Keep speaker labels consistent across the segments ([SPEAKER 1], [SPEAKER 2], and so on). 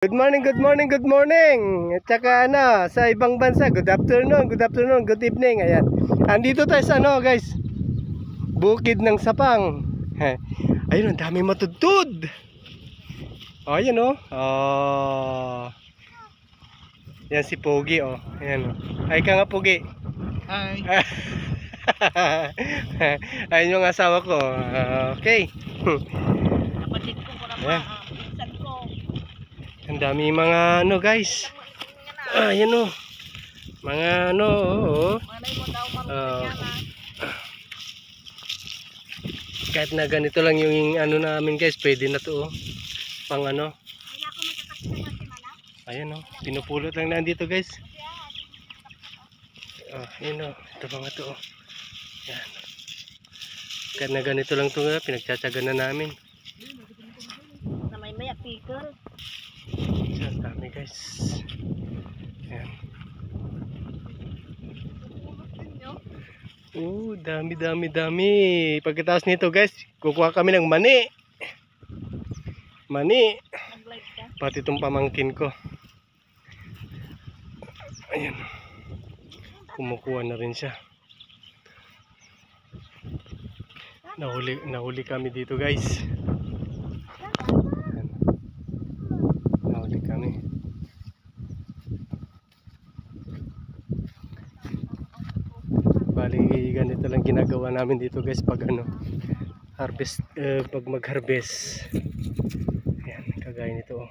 [SPEAKER 1] Good morning, good morning, good morning. At saka sa ibang bansa, good afternoon, good evening. Ayan. Andito tayo sa guys. Bukid ng Sapang. Ayun, ang daming matutod. Oh, ayan Yan si Pogi Ayan Ay ka nga Pogi.
[SPEAKER 2] Hi.
[SPEAKER 1] Ayun yung asawa ko. Okay.
[SPEAKER 2] Kapatid ko para
[SPEAKER 1] Ayan.
[SPEAKER 2] pinsan ko.
[SPEAKER 1] Ang dami mga guys. Ayan mga
[SPEAKER 2] Malay mo daw marunong yan
[SPEAKER 1] kahit na ganito lang yung namin guys, pwede na to pang
[SPEAKER 2] Wala ko magkakasama si Mana.
[SPEAKER 1] Ayan pinupulot lang nandito guys. Ayan ito mga to Ayan. Kahit na ganito lang to pinagtsatsaga na namin.
[SPEAKER 2] Na may pickle.
[SPEAKER 1] Ayan, dami guys. Ayan. Dami. Pagkatapos nito guys, kukuha kami ng mani. Pati itong pamangkin ko. Ayan. Kumukuha na rin siya. Nahuli kami dito guys. Ayan. Nahuli kami. Bali ganito lang ginagawa namin dito guys pag harvest, pag mag-harvest. Ayan, kagaya nito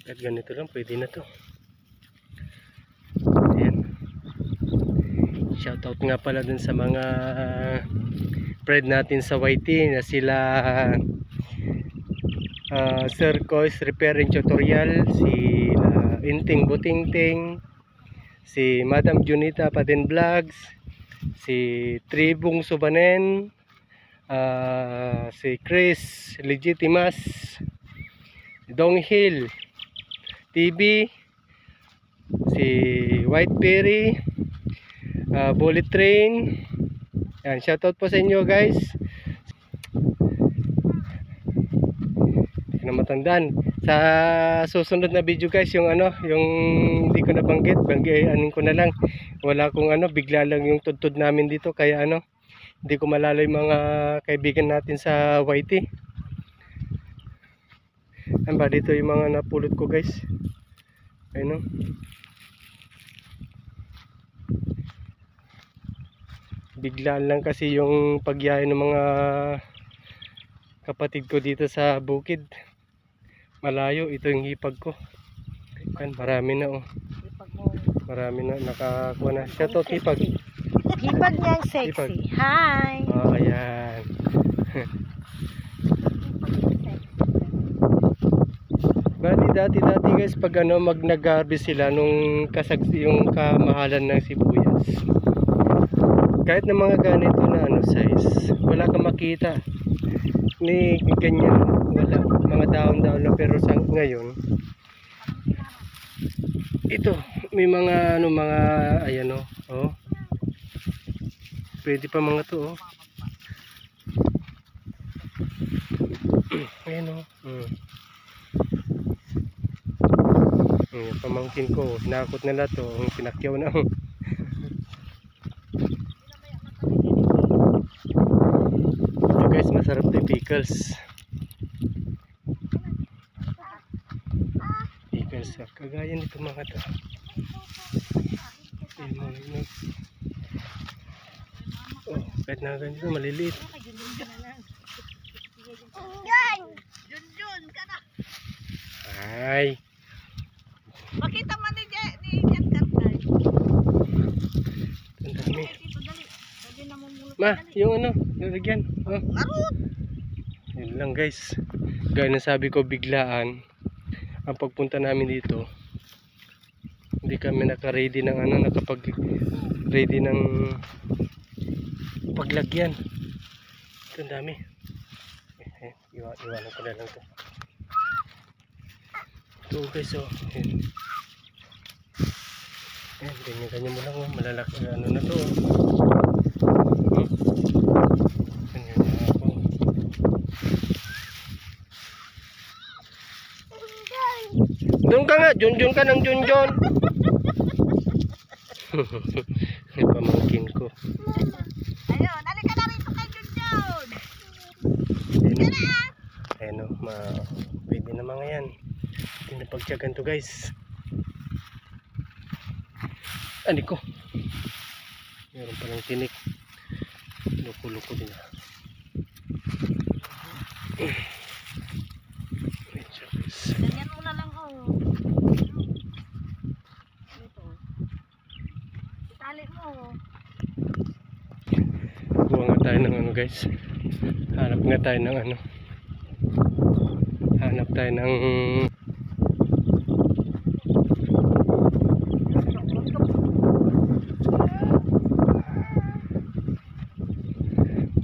[SPEAKER 1] At ganito lang pwede na to. Ayan. Shoutout nga pala dun sa mga friend natin sa YT na sila Sir Kois Repairing Tutorial, si Inting Butingting, si Madam Junita Paden Vlogs, si Tribong Subanen, si Chris Legitimas, Donghill TV, si White Berry, Bullet Train. Yan, shoutout po sa inyo guys. Hindi na matandaan. Sa susunod na video guys, yung yung hindi ko nabanggit, anin ko na lang. Wala akong bigla lang yung tudtod namin dito kaya hindi ko malalo yung mga kaibigan natin sa YT. Ano ba dito yung mga napulot ko guys? Ayun biglaan lang kasi yung pagyahe ng mga kapatid ko dito sa bukid. Malayo, ito yung hipag ko. Yan, marami na marami na nakakuha na. Shoutout hipag.
[SPEAKER 2] Hipag niyang sexy.
[SPEAKER 1] Hipag.
[SPEAKER 2] Hi.
[SPEAKER 1] Ayan. Bali dati guys pag nag-harvest sila nung yung kamahalan ng sibuyas. Kahit na mga ganito na size, wala kang makita ni ganyan, wala, mga daon lang. Pero sa ngayon ito may mga mga ayan pwede pa mga to ayan yung pamangkin ko hinakot nila to, ang pinakyaw na guys, masarap na pickles. Kagaya nito mga to. Kahit na ganito maliliit.
[SPEAKER 2] Junjun ka na.
[SPEAKER 1] Ay.
[SPEAKER 2] Makita man ni Jan Kartay.
[SPEAKER 1] Ang dami.
[SPEAKER 2] Dali na mumulot.
[SPEAKER 1] Ma, yung lalagyan.
[SPEAKER 2] Larut.
[SPEAKER 1] Yun lang guys. Gaya na sabi ko, biglaan ang pagpunta namin dito. Hindi kami naka-ready ng nakapag-ready ng paglagyan. Ito ang dami. Iwanan ko na lang to. Ito guys Ganyan-ganyan mo lang, oh. Malalaki, ano na to. Oh. Ganyan na ako. Doon ka nga, Junjun ka ng Junjun. May pamangkin ko.
[SPEAKER 2] Ayun, halika na rito kay Junjun.
[SPEAKER 1] Ayun o, pwede na mga yan. Hindi na pagtyagan to guys. Ani ko. Meron palang tinik. Luko-luko din ah. Medyo guys.
[SPEAKER 2] Ganyan mo na lang, oh. Dito. Itali mo, oh.
[SPEAKER 1] Kuha nga tayo ng ano guys. Hanap nga tayo ng ano. Hanap tayo ng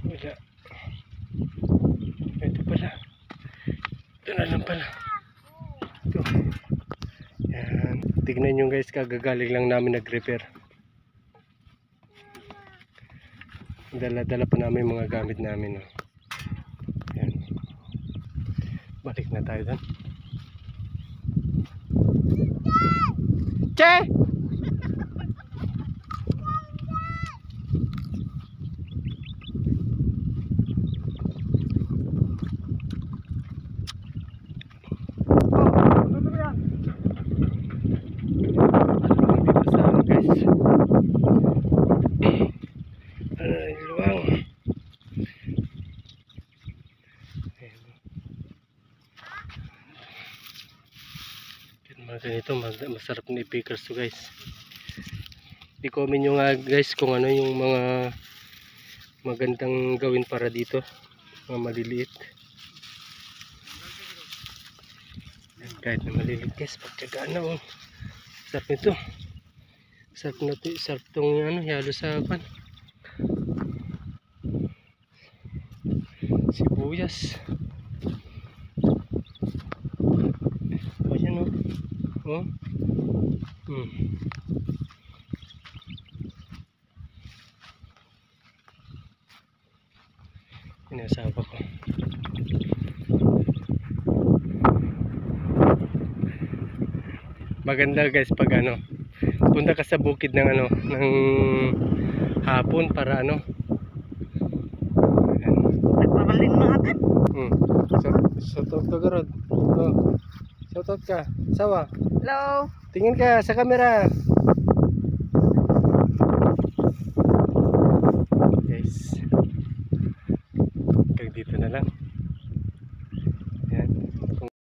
[SPEAKER 1] wala. Ito pala. Ito na lang pala. Ito. Yan. Tignan nyo guys, kagagaling lang namin nag-repair. Dala-dala pa namin yung mga gamit namin. Oh. Yan. Balik na tayo doon. Che! Dito sa ano guys. Ay, luwang. Ayan. Mga ganito, masarap na i-pickers to guys. I-comment nyo nga guys kung ano yung mga magandang gawin para dito, mga maliliit. Ayan, kahit na maliliit guys, pagtyagaan na oh. Sarap nito. Sarap na ito, sarap itong ano, yalo sa pan. Sibuyas. Ayan o. Oh. Inasawa ko. Maganda guys pag ano, punta ka sa bukid ng ano, ng hapon para ano.
[SPEAKER 2] Nagpabalin mo agad.
[SPEAKER 1] Shout out ka garod. Oh. Shout out ka. Sawa.
[SPEAKER 2] Hello.
[SPEAKER 1] Tingin ka sa camera. Guys. Hanggang dito na lang.